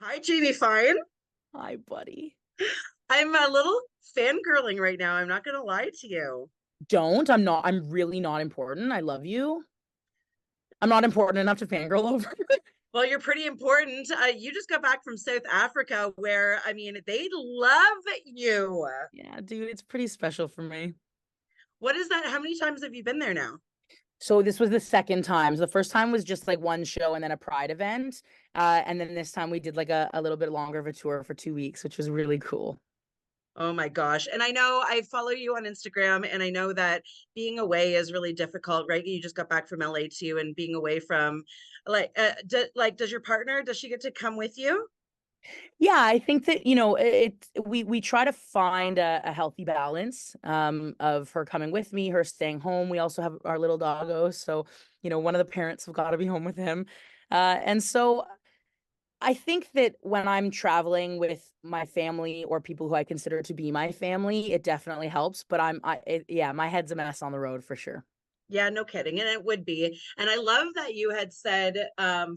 Hi, Jamie Fine. Hi, buddy. I'm a little fangirling right now. I'm not going to lie to you. Don't. I'm not. I'm really not important. I love you. I'm not important enough to fangirl over. Well, you're pretty important. You just got back from South Africa where, they love you. Yeah, dude, it's pretty special for me. What is that? How many times have you been there now? So this was the second time. So the first time was just like one show and then a Pride event. And then this time we did like a little bit longer of a tour for 2 weeks, which was really cool. Oh my gosh. And I know I follow you on Instagram, and I know that being away is really difficult, right? You just got back from LA too, and being away from does your partner, does she get to come with you? Yeah, I think that, we try to find a healthy balance of her coming with me, her staying home. We also have our little doggo, so one of the parents have got to be home with him. And so I think that when I'm traveling with my family or people who I consider to be my family, it definitely helps. But yeah, my head's a mess on the road for sure. Yeah, no kidding. And it would be. And I love that you had said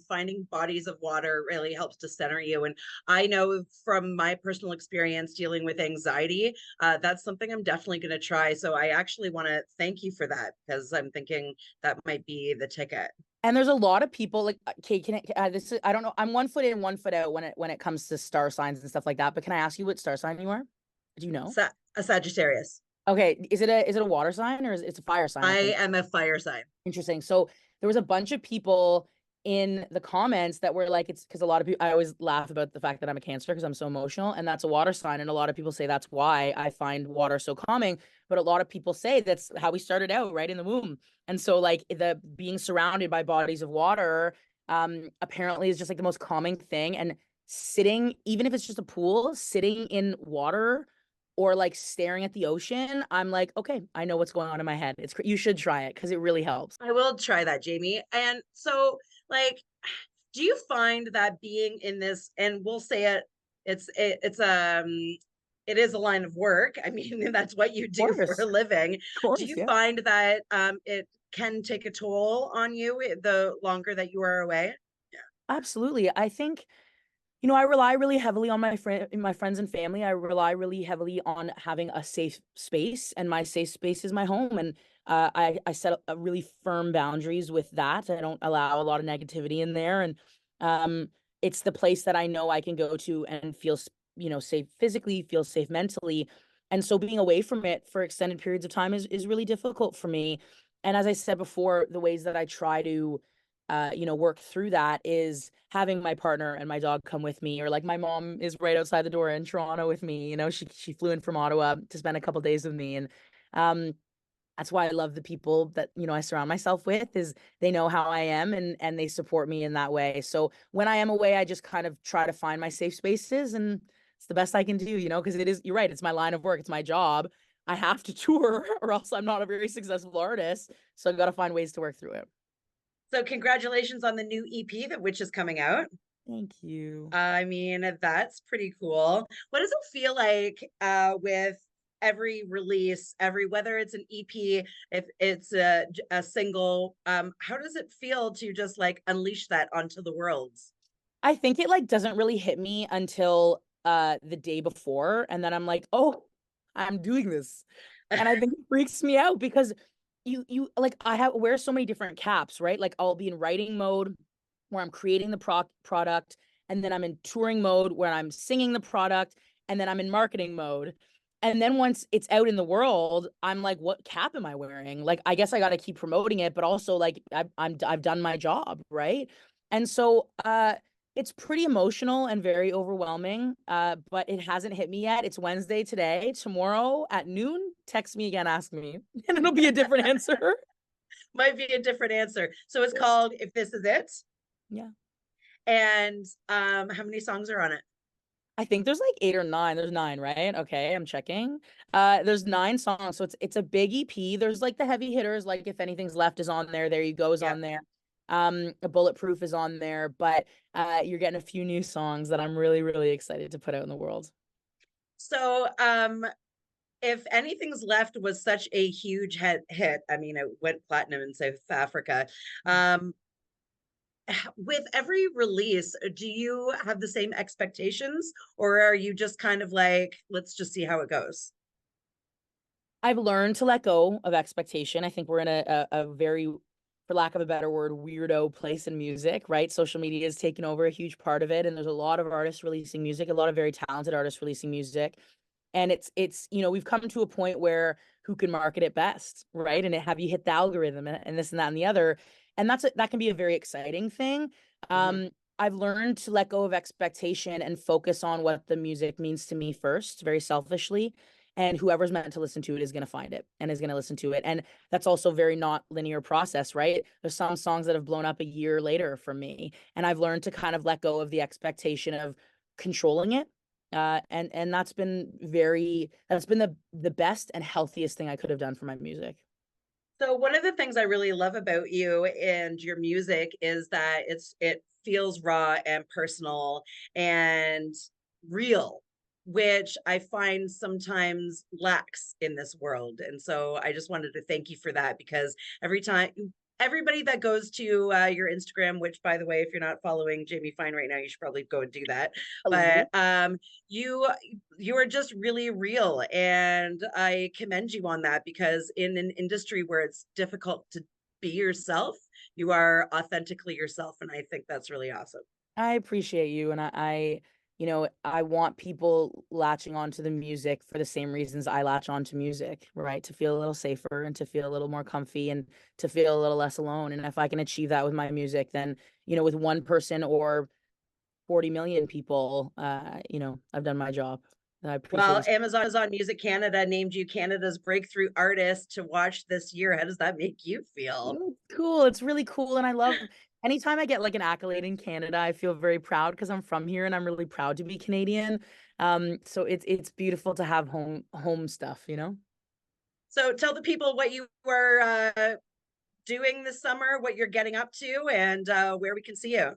finding bodies of water really helps to center you. And I know from my personal experience dealing with anxiety, that's something I'm definitely going to try. So I actually want to thank you for that because I'm thinking that might be the ticket. And there's a lot of people like, okay, this is, I don't know. I'm 1 foot in, 1 foot out when it comes to star signs and stuff like that. But can I ask you what star sign you are? Do you know? A Sagittarius. Okay, is it a water sign or is it's a fire sign, I I think. am a fire sign. Interesting. So there was a bunch of people in the comments that were like, it's because a lot of people, I always laugh about the fact that I'm a Cancer because I'm so emotional, and that's a water sign. And a lot of people say that's why I find water so calming. But a lot of people say that's how we started out, right in the womb. And so, like, the being surrounded by bodies of water, apparently is just like the most calming thing. And sitting, even if it's just a pool, sitting in water or like staring at the ocean, I'm like, okay, I know what's going on in my head. You should try it because it really helps. I will try that, Jamie. And so, like, do you find that being in this, and we'll say it's it is a line of work. I mean, that's what you Of do for a course, living. of Do course, you yeah, find that it can take a toll on you the longer that you are away? Yeah. absolutely. I think I rely really heavily on my friends and family. I rely really heavily on having a safe space, and my safe space is my home. And I set a really firm boundaries with that. I don't allow a lot of negativity in there, and um, it's the place that I know I can go to and feel safe physically, feel safe mentally. And so being away from it for extended periods of time is really difficult for me. And as I said before, the ways that I try to work through that is having my partner and my dog come with me, or like my mom is right outside the door in Toronto with me. She flew in from Ottawa to spend a couple days with me, and um, that's why I love the people that I surround myself with. Is they know how I am, and they support me in that way. So when I am away, I just kind of try to find my safe spaces, and it's the best I can do. Because you're right, it's my line of work, it's my job. I have to tour, or else I'm not a very successful artist. So I've got to find ways to work through it. So congratulations on the new EP that which is coming out. Thank you. I mean, that's pretty cool. What does it feel like with every release, every whether it's an EP, if it's a single, how does it feel to just like unleash that onto the world? I think it like doesn't really hit me until the day before, and then I'm like, "Oh, I'm doing this." And I think it freaks me out because you like I have wear so many different caps, right? Like I'll be in writing mode where I'm creating the product, and then I'm in touring mode where I'm singing the product, and then I'm in marketing mode. And then once it's out in the world, I'm like, what cap am I wearing? Like, I guess I got to keep promoting it, but also like I've done my job, right? And so it's pretty emotional and very overwhelming, but it hasn't hit me yet. It's Wednesday today. Tomorrow at noon, text me again, ask me, and it'll be a different answer. Might be a different answer. So it's Yeah. called If This Is It. Yeah. And how many songs are on it? I think there's like 8 or 9. There's 9, right? Okay, I'm checking. There's 9 songs, so it's a big EP. There's like the heavy hitters, like If Anything's Left is on there. There You Go is Yeah. on there. A Bulletproof is on there, but you're getting a few new songs that I'm really, really excited to put out in the world. So if anything's left was such a huge hit, I mean, it went platinum in South Africa. Um, with every release, do you have the same expectations, or are you just kind of like, let's just see how it goes? I've learned to let go of expectation. I think we're in a very, for lack of a better word, weirdo place in music, right? Social media has taken over a huge part of it, and there's a lot of artists releasing music, a lot of very talented artists releasing music. And it's we've come to a point where who can market it best, right? And have you hit the algorithm and this and that and the other. And that can be a very exciting thing. Mhm. I've learned to let go of expectation and focus on what the music means to me first, very selfishly. And whoever's meant to listen to it is going to find it and is going to listen to it. And that's also very not linear process, right? There's some songs that have blown up a year later for me. And I've learned to kind of let go of the expectation of controlling it, and that's been the best and healthiest thing I could have done for my music. So one of the things I really love about you and your music is that it feels raw and personal and real, which I find sometimes lacks in this world. And so I just wanted to thank you for that, because every time everybody that goes to your Instagram, which by the way, if you're not following Jamie Fine right now, you should probably go and do that. But Hello. you you are just really real, and I commend you on that, because in an industry where it's difficult to be yourself, you are authentically yourself, and I think that's really awesome. I appreciate you, and I want people latching onto the music for the same reasons I latch onto music, right? To feel a little safer and to feel a little more comfy and to feel a little less alone. And if I can achieve that with my music, then, with one person or 40 million people, I've done my job. I appreciate Well, this. Amazon Music Canada named you Canada's breakthrough artist to watch this year. How does that make you feel? Cool. It's really cool. And I love anytime I get like an accolade in Canada, I feel very proud because I'm from here and I'm really proud to be Canadian. So it's beautiful to have home stuff. So tell the people what you are doing this summer, what you're getting up to, and where we can see you.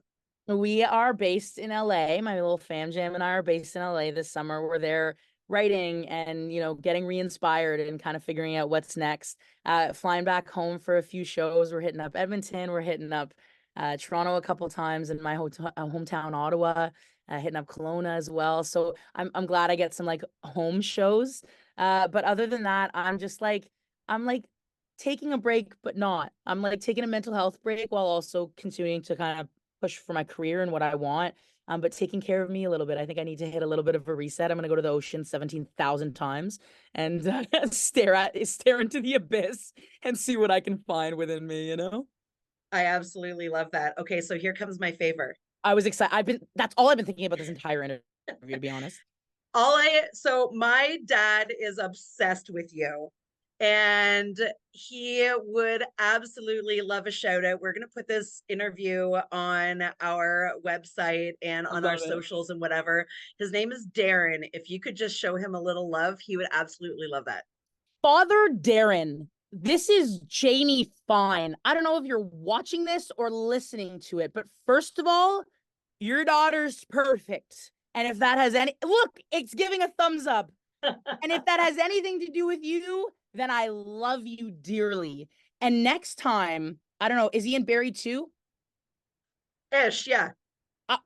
We are based in LA. My little fam jam and I are based in LA this summer. We're there writing and, getting re-inspired and kind of figuring out what's next. Flying back home for a few shows. We're hitting up Edmonton. We're hitting up Toronto a couple times, in my hometown, Ottawa, hitting up Kelowna as well. So I'm glad I get some like home shows. But other than that, I'm like taking a break, but not. I'm like taking a mental health break while also continuing to kind of push for my career and what I want. But taking care of me a little bit. I think I need to hit a little bit of a reset. I'm gonna go to the ocean 17,000 times and stare into the abyss and see what I can find within me. I absolutely love that. Okay, so here comes my favor. I was excited. That's all I've been thinking about this entire interview, to be honest. So my dad is obsessed with you, and he would absolutely love a shout out. We're going to put this interview on our website and I on our love it. socials and whatever. His name is Darren. If you could just show him a little love, he would absolutely love that. Father Darren, this is Jamie Fine. I don't know if you're watching this or listening to it, but first of all, your daughter's perfect. And if that has look, it's giving a thumbs up. And if that has anything to do with you, then I love you dearly. And next time, I don't know, is he in Barrie too? Ish, yeah.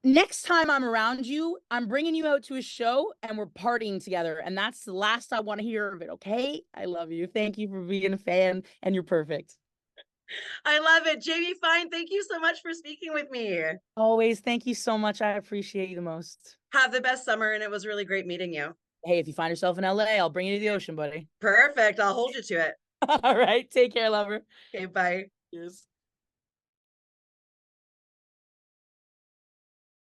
Next time I'm around you, I'm bringing you out to a show and we're partying together. And that's the last I want to hear of it. Okay. I love you. Thank you for being a fan and you're perfect. I love it. Jamie Fine, thank you so much for speaking with me. Always. Thank you so much. I appreciate you the most. Have the best summer, and it was really great meeting you. Hey, if you find yourself in LA, I'll bring you to the ocean, buddy. Perfect. I'll hold you to it. All right. Take care, lover. Okay, bye. Cheers.